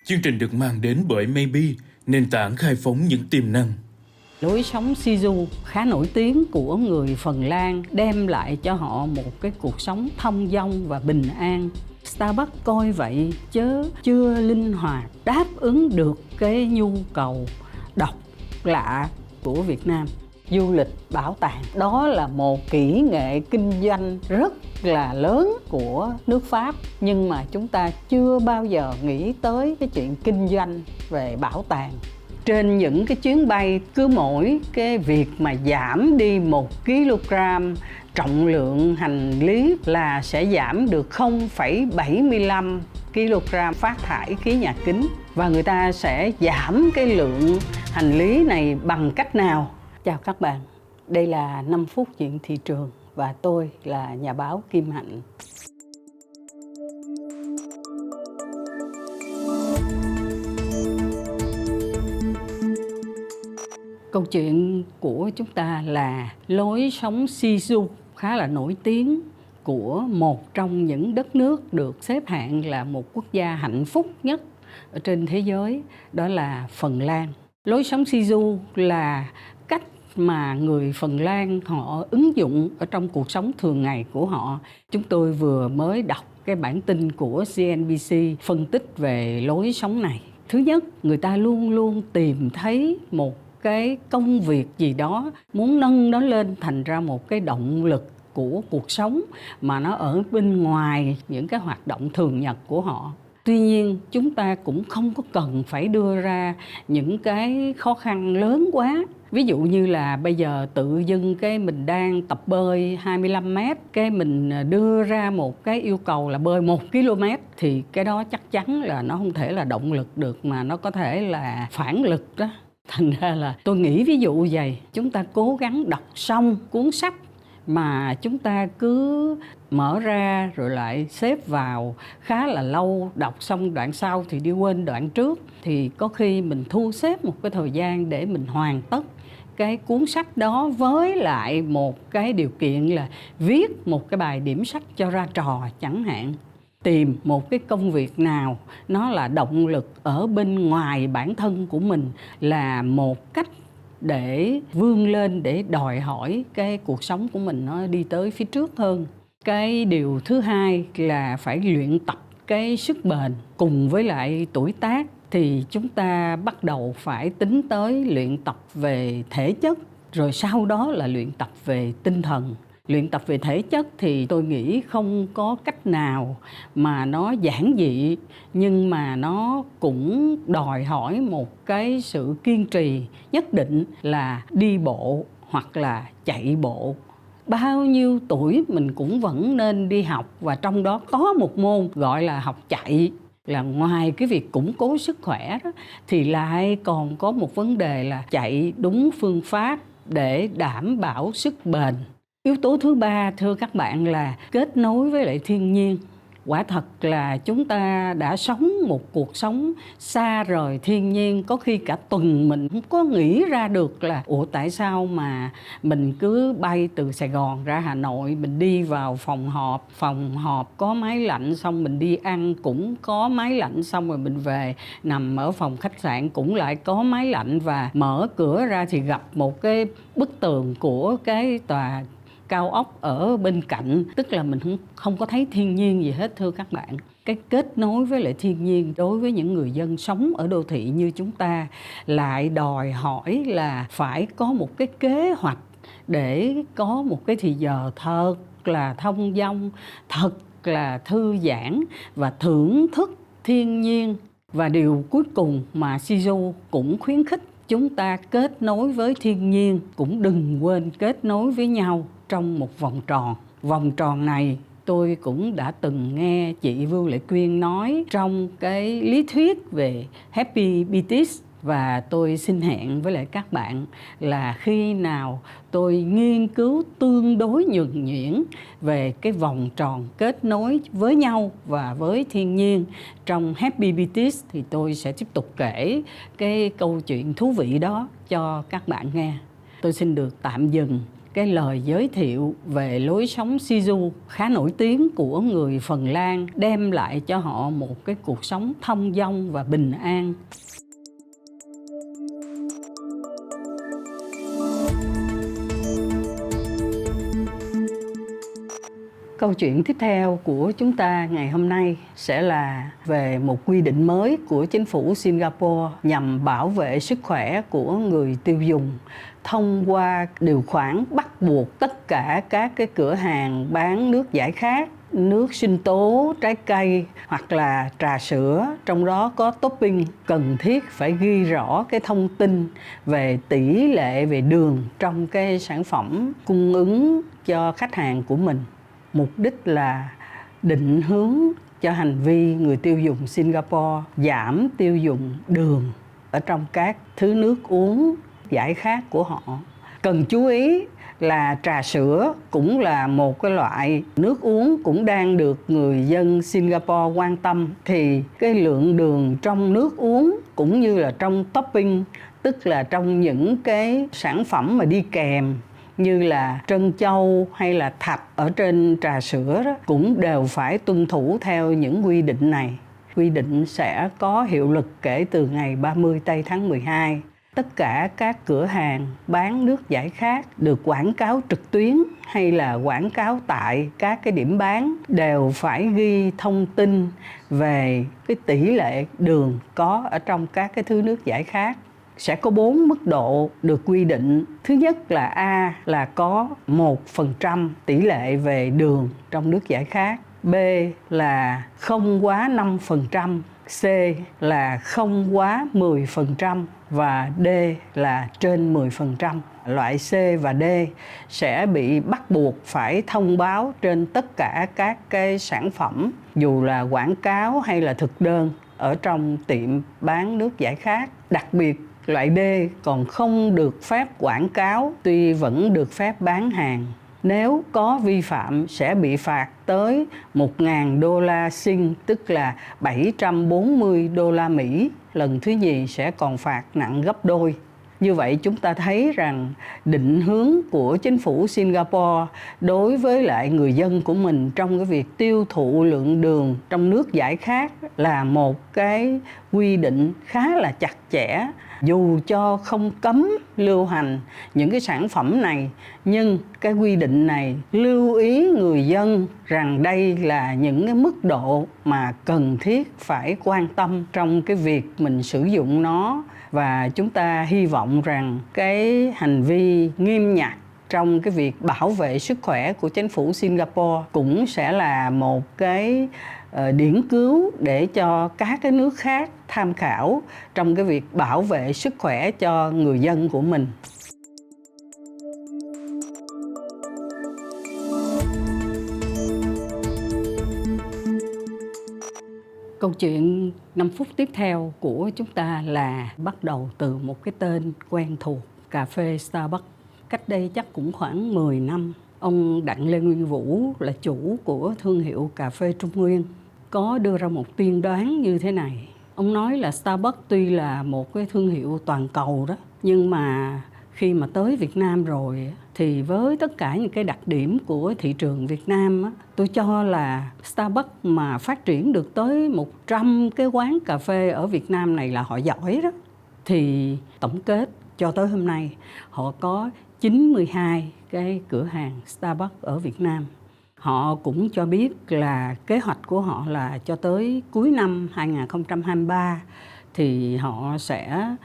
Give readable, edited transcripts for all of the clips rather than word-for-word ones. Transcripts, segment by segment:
Chương trình được mang đến bởi Maybe, nền tảng khai phóng những tiềm năng. Lối sống Shizu khá nổi tiếng của người Phần Lan đem lại cho họ một cái cuộc sống thông dong và bình an. Starbucks coi vậy chớ chưa linh hoạt đáp ứng được cái nhu cầu độc lạ của Việt Nam. Du lịch bảo tàng đó là một kỹ nghệ kinh doanh rất là lớn của nước Pháp, nhưng mà chúng ta chưa bao giờ nghĩ tới cái chuyện kinh doanh về bảo tàng. Trên những cái chuyến bay, cứ mỗi cái việc mà giảm đi 1 kg trọng lượng hành lý là sẽ giảm được 0,75 kg phát thải khí nhà kính. Và người ta sẽ giảm cái lượng hành lý này bằng cách nào? Chào các bạn, đây là 5 phút chuyện thị trường và tôi là nhà báo Kim Hạnh. Câu chuyện của chúng ta là lối sống Shizu khá là nổi tiếng của một trong những đất nước được xếp hạng là một quốc gia hạnh phúc nhất ở trên thế giới, đó là Phần Lan. Lối sống Shizu là cách mà người Phần Lan họ ứng dụng ở trong cuộc sống thường ngày của họ. Chúng tôi vừa mới đọc cái bản tin của CNBC phân tích về lối sống này. Thứ nhất, người ta luôn luôn tìm thấy một cái công việc gì đó, muốn nâng nó lên thành ra một cái động lực của cuộc sống mà nó ở bên ngoài những cái hoạt động thường nhật của họ. Tuy nhiên, chúng ta cũng không có cần phải đưa ra những cái khó khăn lớn quá. Ví dụ như là bây giờ tự dưng cái mình đang tập bơi 25 mét, cái mình đưa ra một cái yêu cầu là bơi 1 km thì cái đó chắc chắn là nó không thể là động lực được, mà nó có thể là phản lực đó. Thành ra là tôi nghĩ ví dụ vậy, chúng ta cố gắng đọc xong cuốn sách mà chúng ta cứ mở ra rồi lại xếp vào khá là lâu, đọc xong đoạn sau thì đi quên đoạn trước, thì có khi mình thu xếp một cái thời gian để mình hoàn tất cái cuốn sách đó, với lại một cái điều kiện là viết một cái bài điểm sách cho ra trò chẳng hạn. Tìm một cái công việc nào nó là động lực ở bên ngoài bản thân của mình là một cách để vươn lên, để đòi hỏi cái cuộc sống của mình nó đi tới phía trước hơn. Cái điều thứ hai là phải luyện tập cái sức bền. Cùng với lại tuổi tác thì chúng ta bắt đầu phải tính tới luyện tập về thể chất, rồi sau đó là luyện tập về tinh thần. Luyện tập về thể chất thì tôi nghĩ không có cách nào mà nó giản dị, nhưng mà nó cũng đòi hỏi một cái sự kiên trì nhất định, là đi bộ hoặc là chạy bộ. Bao nhiêu tuổi mình cũng vẫn nên đi học, và trong đó có một môn gọi là học chạy, là ngoài cái việc củng cố sức khỏe đó, thì lại còn có một vấn đề là chạy đúng phương pháp để đảm bảo sức bền. Yếu tố thứ ba, thưa các bạn, là kết nối với lại thiên nhiên. Quả thật là chúng ta đã sống một cuộc sống xa rời thiên nhiên, có khi cả tuần mình không có nghĩ ra được là tại sao mà mình cứ bay từ Sài Gòn ra Hà Nội, mình đi vào phòng họp có máy lạnh, xong mình đi ăn cũng có máy lạnh, xong rồi mình về nằm ở phòng khách sạn cũng lại có máy lạnh, và mở cửa ra thì gặp một cái bức tường của cái tòa cao ốc ở bên cạnh, tức là mình không có thấy thiên nhiên gì hết, thưa các bạn. Cái kết nối với lại thiên nhiên đối với những người dân sống ở đô thị như chúng ta lại đòi hỏi là phải có một cái kế hoạch để có một cái thì giờ thật là thông dong, thật là thư giãn và thưởng thức thiên nhiên. Và điều cuối cùng mà Shizu cũng khuyến khích chúng ta kết nối với thiên nhiên, cũng đừng quên kết nối với nhau trong một vòng tròn. Vòng tròn này tôi cũng đã từng nghe chị Vưu Lệ Quyên nói trong cái lý thuyết về Happy Beatis, và tôi xin hẹn với lại các bạn là khi nào tôi nghiên cứu tương đối nhuần nhuyễn về cái vòng tròn kết nối với nhau và với thiên nhiên trong Happy Beatis thì tôi sẽ tiếp tục kể cái câu chuyện thú vị đó cho các bạn nghe. Tôi xin được tạm dừng cái lời giới thiệu về lối sống Shizu khá nổi tiếng của người Phần Lan, đem lại cho họ một cái cuộc sống thông dong và bình an. Câu chuyện tiếp theo của chúng ta ngày hôm nay sẽ là về một quy định mới của chính phủ Singapore nhằm bảo vệ sức khỏe của người tiêu dùng thông qua điều khoản bắt buộc tất cả các cái cửa hàng bán nước giải khát, nước sinh tố, trái cây hoặc là trà sữa, trong đó có topping, cần thiết phải ghi rõ cái thông tin về tỷ lệ về đường trong cái sản phẩm cung ứng cho khách hàng của mình. Mục đích là định hướng cho hành vi người tiêu dùng Singapore giảm tiêu dùng đường ở trong các thứ nước uống giải khát của họ. Cần chú ý là trà sữa cũng là một cái loại nước uống cũng đang được người dân Singapore quan tâm, thì cái lượng đường trong nước uống cũng như là trong topping, tức là trong những cái sản phẩm mà đi kèm như là trân châu hay là thạch ở trên trà sữa đó, cũng đều phải tuân thủ theo những quy định này. Quy định sẽ có hiệu lực kể từ ngày 30 tây tháng 12. Tất cả các cửa hàng bán nước giải khát được quảng cáo trực tuyến hay là quảng cáo tại các cái điểm bán đều phải ghi thông tin về cái tỷ lệ đường có ở trong các cái thứ nước giải khát. Sẽ có 4 mức độ được quy định. Thứ nhất là A là có 1% tỷ lệ về đường trong nước giải khát. B là không quá 5%. C là không quá 10%. Và D là trên 10%. Loại C và D sẽ bị bắt buộc phải thông báo trên tất cả các cái sản phẩm, dù là quảng cáo hay là thực đơn ở trong tiệm bán nước giải khát. Đặc biệt loại D còn không được phép quảng cáo, tuy vẫn được phép bán hàng. Nếu có vi phạm sẽ bị phạt tới 1.000 đô la Sing, tức là 740 đô la Mỹ. Lần thứ nhì sẽ còn phạt nặng gấp đôi. Như vậy chúng ta thấy rằng định hướng của chính phủ Singapore đối với lại người dân của mình trong cái việc tiêu thụ lượng đường trong nước giải khát là một cái quy định khá là chặt chẽ. Dù cho không cấm lưu hành những cái sản phẩm này, nhưng cái quy định này lưu ý người dân rằng đây là những cái mức độ mà cần thiết phải quan tâm trong cái việc mình sử dụng nó. Và chúng ta hy vọng rằng cái hành vi nghiêm ngặt trong cái việc bảo vệ sức khỏe của chính phủ Singapore cũng sẽ là một cái điển cứu để cho các cái nước khác tham khảo trong cái việc bảo vệ sức khỏe cho người dân của mình. Câu chuyện 5 phút tiếp theo của chúng ta là bắt đầu từ một cái tên quen thuộc, cà phê Starbucks. Cách đây chắc cũng khoảng 10 năm, ông Đặng Lê Nguyên Vũ là chủ của thương hiệu cà phê Trung Nguyên có đưa ra một tiên đoán như thế này. Ông nói là Starbucks tuy là một cái thương hiệu toàn cầu đó, nhưng mà khi mà tới Việt Nam rồi thì với tất cả những cái đặc điểm của thị trường Việt Nam á, tôi cho là Starbucks mà phát triển được tới 100 cái quán cà phê ở Việt Nam này là họ giỏi đó. Thì tổng kết cho tới hôm nay họ có 92 cái cửa hàng Starbucks ở Việt Nam. Họ cũng cho biết là kế hoạch của họ là cho tới cuối năm 2023 thì họ sẽ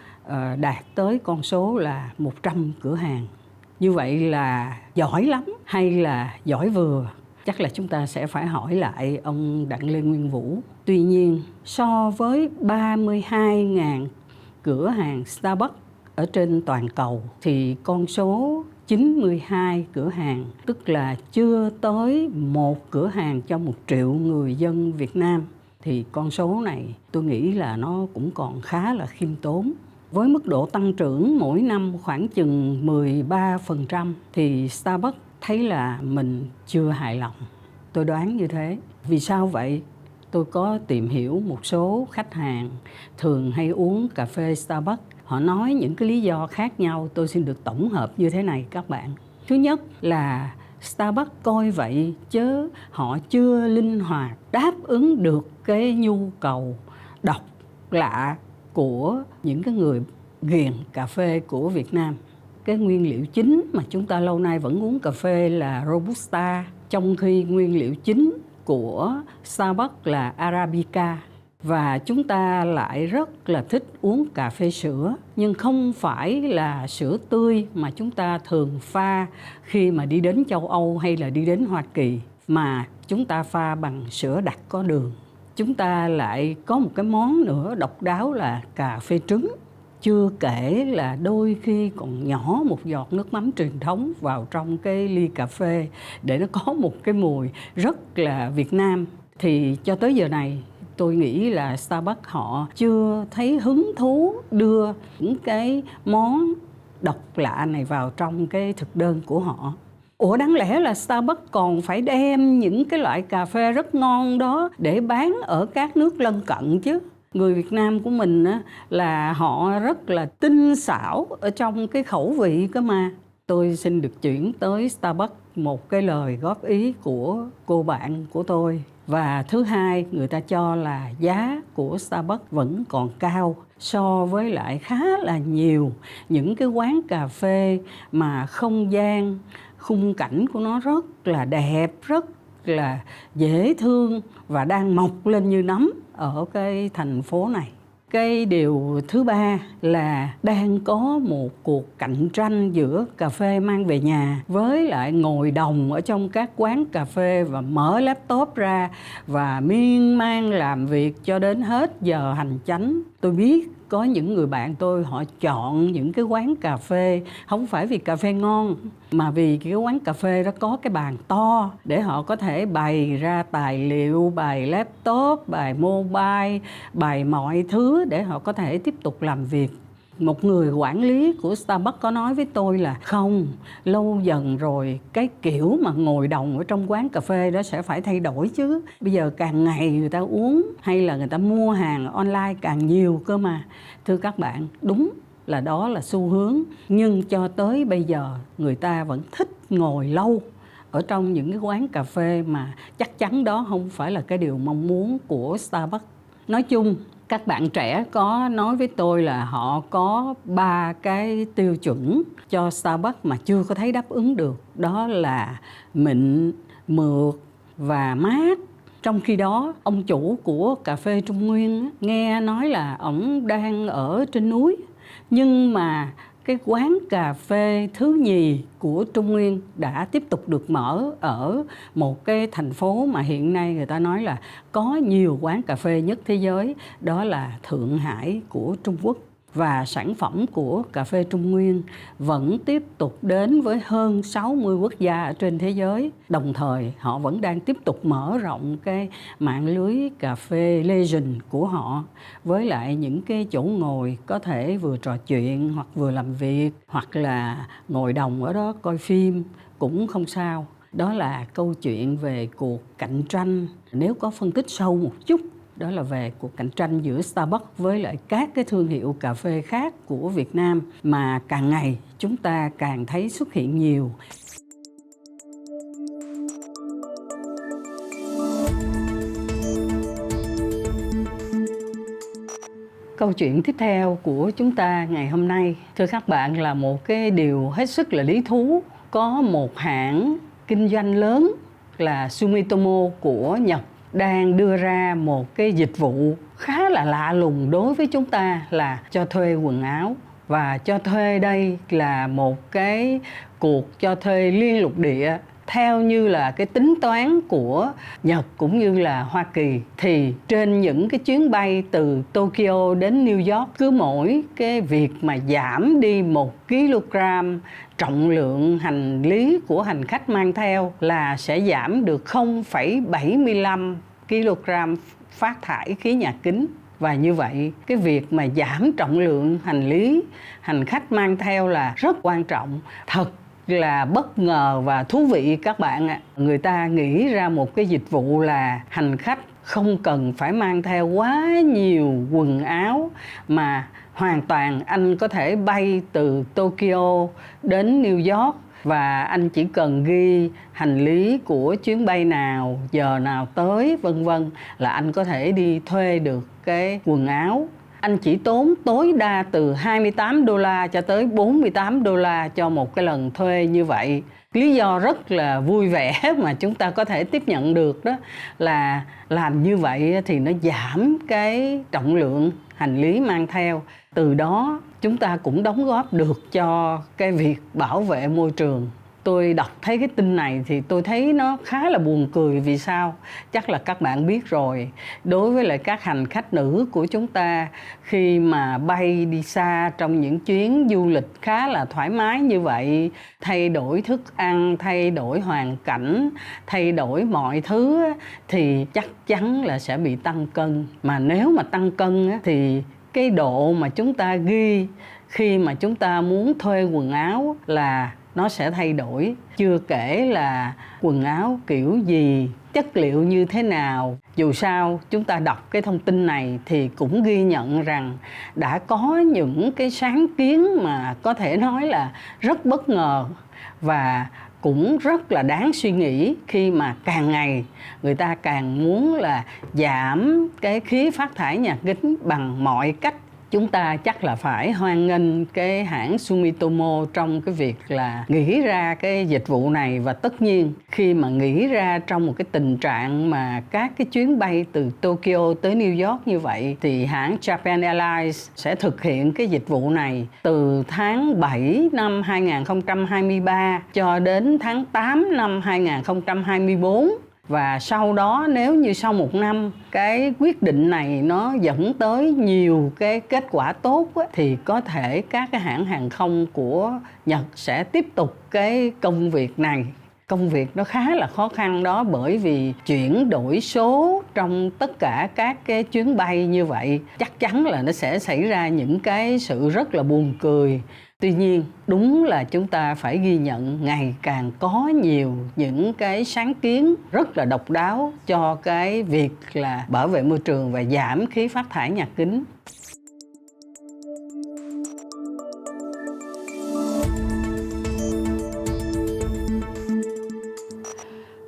đạt tới con số là 100 cửa hàng. Như vậy là giỏi lắm hay là giỏi vừa? Chắc là chúng ta sẽ phải hỏi lại ông Đặng Lê Nguyên Vũ. Tuy nhiên, so với 32.000 cửa hàng Starbucks ở trên toàn cầu thì con số 92 cửa hàng, tức là chưa tới một cửa hàng cho 1 triệu người dân Việt Nam, thì con số này tôi nghĩ là nó cũng còn khá là khiêm tốn. Với mức độ tăng trưởng mỗi năm khoảng chừng 13% thì Starbucks thấy là mình chưa hài lòng. Tôi đoán như thế. Vì sao vậy? Tôi có tìm hiểu một số khách hàng thường hay uống cà phê Starbucks. Họ nói những cái lý do khác nhau, tôi xin được tổng hợp như thế này các bạn. Thứ nhất là Starbucks coi vậy chứ họ chưa linh hoạt đáp ứng được cái nhu cầu độc lạ của những cái người ghiền cà phê của Việt Nam. Cái nguyên liệu chính mà chúng ta lâu nay vẫn uống cà phê là Robusta, trong khi nguyên liệu chính của Starbucks là Arabica. Và chúng ta lại rất là thích uống cà phê sữa, nhưng không phải là sữa tươi mà chúng ta thường pha khi mà đi đến châu Âu hay là đi đến Hoa Kỳ, mà chúng ta pha bằng sữa đặc có đường. Chúng ta lại có một cái món nữa độc đáo là cà phê trứng. Chưa kể là đôi khi còn nhỏ một giọt nước mắm truyền thống vào trong cái ly cà phê để nó có một cái mùi rất là Việt Nam. Thì cho tới giờ này tôi nghĩ là Starbucks họ chưa thấy hứng thú đưa những cái món độc lạ này vào trong cái thực đơn của họ. Ủa, đáng lẽ là Starbucks còn phải đem những cái loại cà phê rất ngon đó để bán ở các nước lân cận chứ. Người Việt Nam của mình á, là họ rất là tinh xảo ở trong cái khẩu vị cơ mà. Tôi xin được chuyển tới Starbucks một cái lời góp ý của cô bạn của tôi. Và thứ hai, người ta cho là giá của Starbucks vẫn còn cao so với lại khá là nhiều những cái quán cà phê mà không gian, khung cảnh của nó rất là đẹp, rất là dễ thương và đang mọc lên như nấm ở cái thành phố này. Cái điều thứ ba là đang có một cuộc cạnh tranh giữa cà phê mang về nhà với lại ngồi đồng ở trong các quán cà phê và mở laptop ra và miên man làm việc cho đến hết giờ hành chánh. Tôi biết có những người bạn tôi họ chọn những cái quán cà phê không phải vì cà phê ngon mà vì cái quán cà phê đó có cái bàn to để họ có thể bày ra tài liệu, bày laptop, bày mobile, bày mọi thứ để họ có thể tiếp tục làm việc. Một người quản lý của Starbucks có nói với tôi là không, lâu dần rồi cái kiểu mà ngồi đồng ở trong quán cà phê đó sẽ phải thay đổi chứ. Bây giờ càng ngày người ta uống hay là người ta mua hàng online càng nhiều cơ mà. Thưa các bạn, đúng là đó là xu hướng, nhưng cho tới bây giờ người ta vẫn thích ngồi lâu ở trong những cái quán cà phê mà chắc chắn đó không phải là cái điều mong muốn của Starbucks. Nói chung, các bạn trẻ có nói với tôi là họ có 3 cái tiêu chuẩn cho Starbucks mà chưa có thấy đáp ứng được. Đó là mịn, mượt và mát. Trong khi đó, ông chủ của cà phê Trung Nguyên nghe nói là ổng đang ở trên núi. Nhưng mà cái quán cà phê thứ nhì của Trung Nguyên đã tiếp tục được mở ở một cái thành phố mà hiện nay người ta nói là có nhiều quán cà phê nhất thế giới, đó là Thượng Hải của Trung Quốc. Và sản phẩm của cà phê Trung Nguyên vẫn tiếp tục đến với hơn 60 quốc gia ở trên thế giới. Đồng thời họ vẫn đang tiếp tục mở rộng cái mạng lưới cà phê Legend của họ với lại những cái chỗ ngồi có thể vừa trò chuyện hoặc vừa làm việc hoặc là ngồi đồng ở đó coi phim cũng không sao. Đó là câu chuyện về cuộc cạnh tranh. Nếu có phân tích sâu một chút, đó là về cuộc cạnh tranh giữa Starbucks với lại các cái thương hiệu cà phê khác của Việt Nam mà càng ngày chúng ta càng thấy xuất hiện nhiều. Câu chuyện tiếp theo của chúng ta ngày hôm nay, thưa các bạn, là một cái điều hết sức là lý thú. Có một hãng kinh doanh lớn là Sumitomo của Nhật đang đưa ra một cái dịch vụ khá là lạ lùng đối với chúng ta là cho thuê quần áo. Và cho thuê đây là một cái cuộc cho thuê liên lục địa. Theo như là cái tính toán của Nhật cũng như là Hoa Kỳ thì trên những cái chuyến bay từ Tokyo đến New York, cứ mỗi cái việc mà giảm đi 1 kg trọng lượng hành lý của hành khách mang theo là sẽ giảm được 0,75 kg phát thải khí nhà kính. Và như vậy, cái việc mà giảm trọng lượng hành lý hành khách mang theo là rất quan trọng. Thật là bất ngờ và thú vị các bạn ạ. Người ta nghĩ ra một cái dịch vụ là hành khách không cần phải mang theo quá nhiều quần áo mà hoàn toàn anh có thể bay từ Tokyo đến New York và anh chỉ cần ghi hành lý của chuyến bay nào, giờ nào tới vân vân là anh có thể đi thuê được cái quần áo. Anh chỉ tốn tối đa từ 28 đô la cho tới 48 đô la cho một cái lần thuê như vậy. Lý do rất là vui vẻ mà chúng ta có thể tiếp nhận được đó là làm như vậy thì nó giảm cái trọng lượng hành lý mang theo. Từ đó chúng ta cũng đóng góp được cho cái việc bảo vệ môi trường. Tôi đọc thấy cái tin này thì tôi thấy nó khá là buồn cười. Vì sao? Chắc là các bạn biết rồi. Đối với lại các hành khách nữ của chúng ta, khi mà bay đi xa trong những chuyến du lịch khá là thoải mái như vậy, thay đổi thức ăn, thay đổi hoàn cảnh, thay đổi mọi thứ, thì chắc chắn là sẽ bị tăng cân. Mà nếu mà tăng cân thì cái độ mà chúng ta ghi khi mà chúng ta muốn thuê quần áo là nó sẽ thay đổi. Chưa kể là quần áo kiểu gì, chất liệu như thế nào. Dù sao chúng ta đọc cái thông tin này thì cũng ghi nhận rằng đã có những cái sáng kiến mà có thể nói là rất bất ngờ và cũng rất là đáng suy nghĩ, khi mà càng ngày người ta càng muốn là giảm cái khí phát thải nhà kính bằng mọi cách. Chúng ta chắc là phải hoan nghênh cái hãng Sumitomo trong cái việc là nghĩ ra cái dịch vụ này. Và tất nhiên khi mà nghĩ ra trong một cái tình trạng mà các cái chuyến bay từ Tokyo tới New York như vậy, thì hãng Japan Airlines sẽ thực hiện cái dịch vụ này từ tháng 7 năm 2023 cho đến tháng 8 năm 2024. Và sau đó nếu như sau một năm cái quyết định này nó dẫn tới nhiều cái kết quả tốt á, thì có thể các cái hãng hàng không của Nhật sẽ tiếp tục cái công việc này. Công việc nó khá là khó khăn đó, bởi vì chuyển đổi số trong tất cả các cái chuyến bay như vậy chắc chắn là nó sẽ xảy ra những cái sự rất là buồn cười. Tuy nhiên đúng là chúng ta phải ghi nhận ngày càng có nhiều những cái sáng kiến rất là độc đáo cho cái việc là bảo vệ môi trường và giảm khí phát thải nhà kính.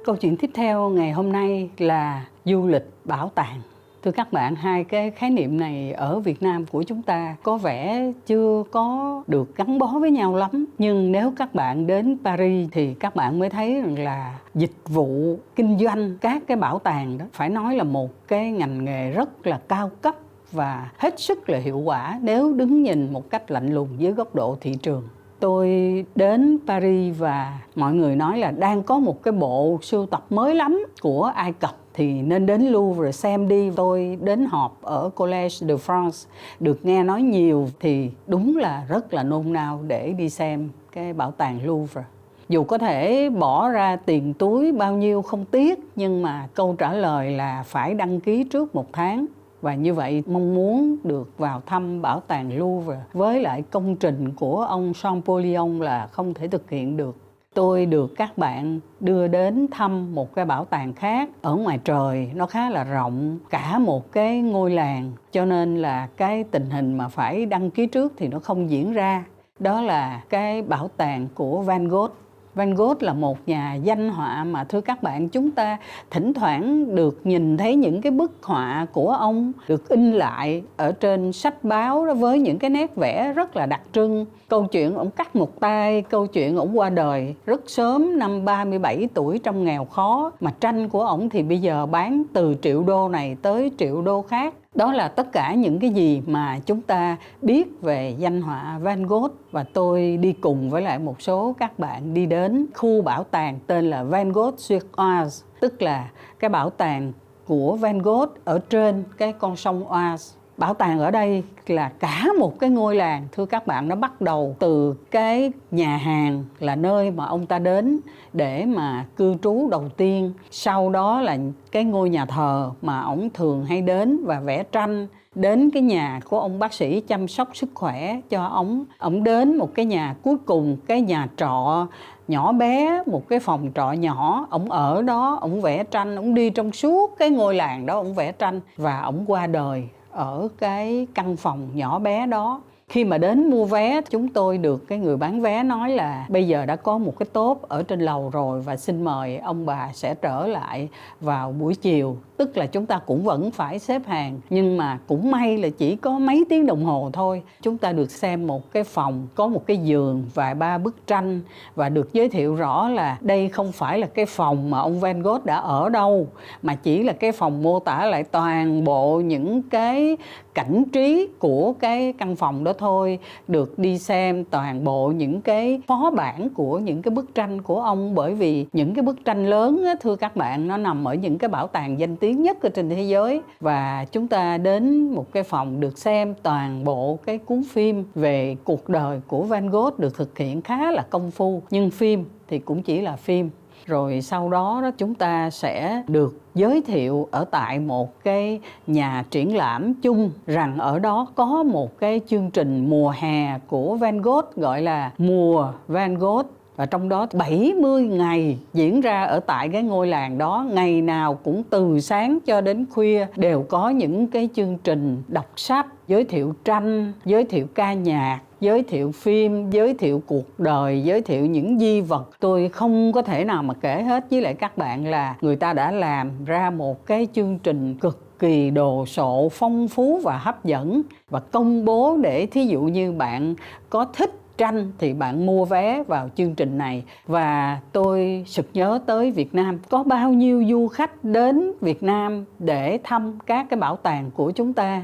Câu chuyện tiếp theo ngày hôm nay là du lịch bảo tàng. Thưa các bạn, hai cái khái niệm này ở Việt Nam của chúng ta có vẻ chưa có được gắn bó với nhau lắm. Nhưng nếu các bạn đến Paris thì các bạn mới thấy rằng là dịch vụ kinh doanh các cái bảo tàng đó phải nói là một cái ngành nghề rất là cao cấp và hết sức là hiệu quả nếu đứng nhìn một cách lạnh lùng dưới góc độ thị trường. Tôi đến Paris và mọi người nói là đang có một cái bộ sưu tập mới lắm của Ai Cập, thì nên đến Louvre xem đi. Tôi đến họp ở Collège de France, được nghe nói nhiều thì đúng là rất là nôn nao để đi xem cái bảo tàng Louvre. Dù có thể bỏ ra tiền túi bao nhiêu không tiếc, nhưng mà câu trả lời là phải đăng ký trước 1 tháng. Và như vậy mong muốn được vào thăm bảo tàng Louvre với lại công trình của ông Champollion là không thể thực hiện được. Tôi được các bạn đưa đến thăm một cái bảo tàng khác ở ngoài trời, nó khá là rộng, cả một cái ngôi làng, cho nên là cái tình hình mà phải đăng ký trước thì nó không diễn ra. Đó là cái bảo tàng của Van Gogh. Van Gogh là một nhà danh họa mà thưa các bạn, chúng ta thỉnh thoảng được nhìn thấy những cái bức họa của ông được in lại ở trên sách báo đó, với những cái nét vẽ rất là đặc trưng. Câu chuyện ông cắt một tay, câu chuyện ông qua đời rất sớm, năm 37 tuổi trong nghèo khó, mà tranh của ông thì bây giờ bán từ triệu đô này tới triệu đô khác. Đó là tất cả những cái gì mà chúng ta biết về danh họa Van Gogh. Và tôi đi cùng với lại một số các bạn đi đến khu bảo tàng tên là Van Gogh sur Oise, tức là cái bảo tàng của Van Gogh ở trên cái con sông Oise. Bảo tàng ở đây là cả một cái ngôi làng, thưa các bạn, nó bắt đầu từ cái nhà hàng là nơi mà ông ta đến để mà cư trú đầu tiên. Sau đó là cái ngôi nhà thờ mà ông thường hay đến và vẽ tranh. Đến cái nhà của ông bác sĩ chăm sóc sức khỏe cho ông. Ông đến một cái nhà cuối cùng, cái nhà trọ nhỏ bé, một cái phòng trọ nhỏ. Ông ở đó, ông vẽ tranh, ông đi trong suốt cái ngôi làng đó, ông vẽ tranh. Và ông qua đời ở cái căn phòng nhỏ bé đó. Khi mà đến mua vé, chúng tôi được cái người bán vé nói là bây giờ đã có một cái tốp ở trên lầu rồi và xin mời ông bà sẽ trở lại vào buổi chiều. Tức là chúng ta cũng vẫn phải xếp hàng, nhưng mà cũng may là chỉ có mấy tiếng đồng hồ thôi. Chúng ta được xem một cái phòng, có một cái giường và 3 bức tranh, và được giới thiệu rõ là đây không phải là cái phòng mà ông Van Gogh đã ở đâu, mà chỉ là cái phòng mô tả lại toàn bộ những cái cảnh trí của cái căn phòng đó thôi. Được đi xem toàn bộ những cái phó bản của những cái bức tranh của ông, bởi vì những cái bức tranh lớn á, thưa các bạn, nó nằm ở những cái bảo tàng danh tiếng nhất ở trên thế giới. Và chúng ta đến một cái phòng được xem toàn bộ cái cuốn phim về cuộc đời của Van Gogh được thực hiện khá là công phu, nhưng phim thì cũng chỉ là phim. Rồi sau đó chúng ta sẽ được giới thiệu ở tại một cái nhà triển lãm chung rằng ở đó có một cái chương trình mùa hè của Van Gogh gọi là Mùa Van Gogh. Và trong đó 70 ngày diễn ra ở tại cái ngôi làng đó, ngày nào cũng từ sáng cho đến khuya đều có những cái chương trình đọc sách, giới thiệu tranh, giới thiệu ca nhạc, giới thiệu phim, giới thiệu cuộc đời, giới thiệu những di vật. Tôi không có thể nào mà kể hết với lại các bạn là người ta đã làm ra một cái chương trình cực kỳ đồ sộ, phong phú và hấp dẫn, và công bố để thí dụ như bạn có thích tranh thì bạn mua vé vào chương trình này. Và tôi sực nhớ tới Việt Nam, có bao nhiêu du khách đến Việt Nam để thăm các cái bảo tàng của chúng ta.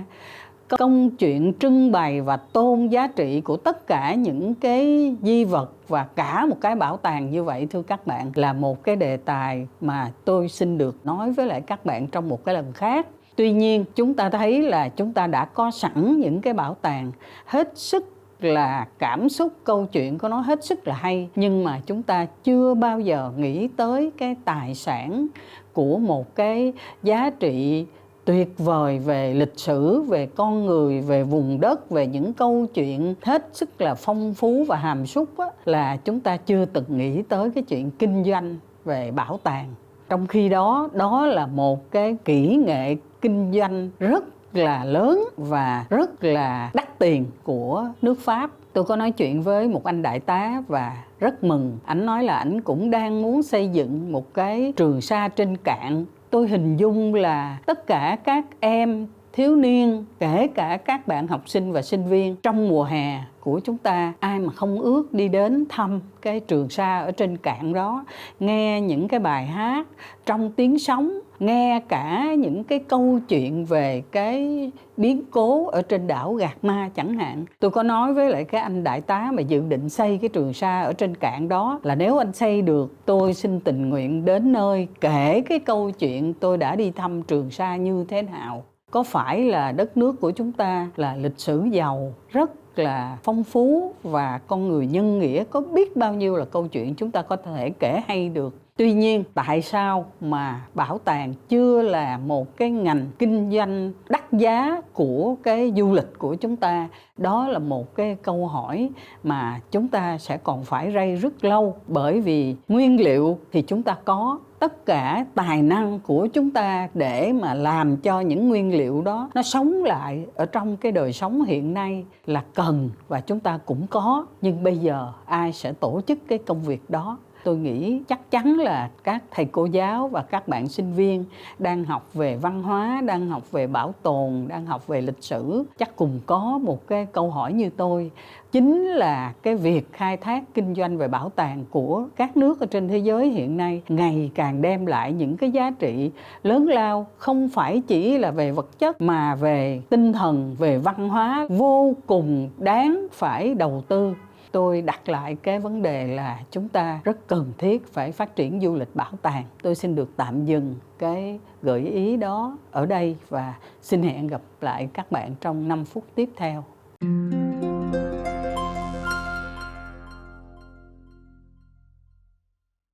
Công chuyện trưng bày và tôn giá trị của tất cả những cái di vật và cả một cái bảo tàng như vậy, thưa các bạn, là một cái đề tài mà tôi xin được nói với lại các bạn trong một cái lần khác. Tuy nhiên, chúng ta thấy là chúng ta đã có sẵn những cái bảo tàng hết sức là cảm xúc, câu chuyện của nó hết sức là hay, nhưng mà chúng ta chưa bao giờ nghĩ tới cái tài sản của một cái giá trị tuyệt vời về lịch sử, về con người, về vùng đất, về những câu chuyện hết sức là phong phú và hàm súc á, là chúng ta chưa từng nghĩ tới cái chuyện kinh doanh về bảo tàng. Trong khi đó, đó là một cái kỹ nghệ kinh doanh rất là lớn và rất là đắt tiền của nước Pháp. Tôi có nói chuyện với một anh đại tá và rất mừng. Ảnh nói là ảnh cũng đang muốn xây dựng một cái Trường Sa trên cạn. Tôi hình dung là tất cả các em thiếu niên, kể cả các bạn học sinh và sinh viên trong mùa hè của chúng ta, ai mà không ước đi đến thăm cái Trường Sa ở trên cạn đó, nghe những cái bài hát trong tiếng sóng, nghe cả những cái câu chuyện về cái biến cố ở trên đảo Gạc Ma chẳng hạn. Tôi có nói với lại cái anh đại tá mà dự định xây cái Trường Sa ở trên cạn đó là nếu anh xây được, tôi xin tình nguyện đến nơi kể cái câu chuyện tôi đã đi thăm Trường Sa như thế nào. Có phải là đất nước của chúng ta là lịch sử giàu, rất là phong phú, và con người nhân nghĩa có biết bao nhiêu là câu chuyện chúng ta có thể kể hay được. Tuy nhiên, tại sao mà bảo tàng chưa là một cái ngành kinh doanh đắt giá của cái du lịch của chúng ta? Đó là một cái câu hỏi mà chúng ta sẽ còn phải rây rất lâu, bởi vì nguyên liệu thì chúng ta có, tất cả tài năng của chúng ta để mà làm cho những nguyên liệu đó nó sống lại ở trong cái đời sống hiện nay là cần, và chúng ta cũng có. Nhưng bây giờ ai sẽ tổ chức cái công việc đó? Tôi nghĩ chắc chắn là các thầy cô giáo và các bạn sinh viên đang học về văn hóa, đang học về bảo tồn, đang học về lịch sử, chắc cùng có một cái câu hỏi như tôi. Chính là cái việc khai thác kinh doanh về bảo tàng của các nước ở trên thế giới hiện nay ngày càng đem lại những cái giá trị lớn lao, không phải chỉ là về vật chất mà về tinh thần, về văn hóa, vô cùng đáng phải đầu tư. Tôi đặt lại cái vấn đề là chúng ta rất cần thiết phải phát triển du lịch bảo tàng. Tôi xin được tạm dừng cái gợi ý đó ở đây và xin hẹn gặp lại các bạn trong 5 phút tiếp theo.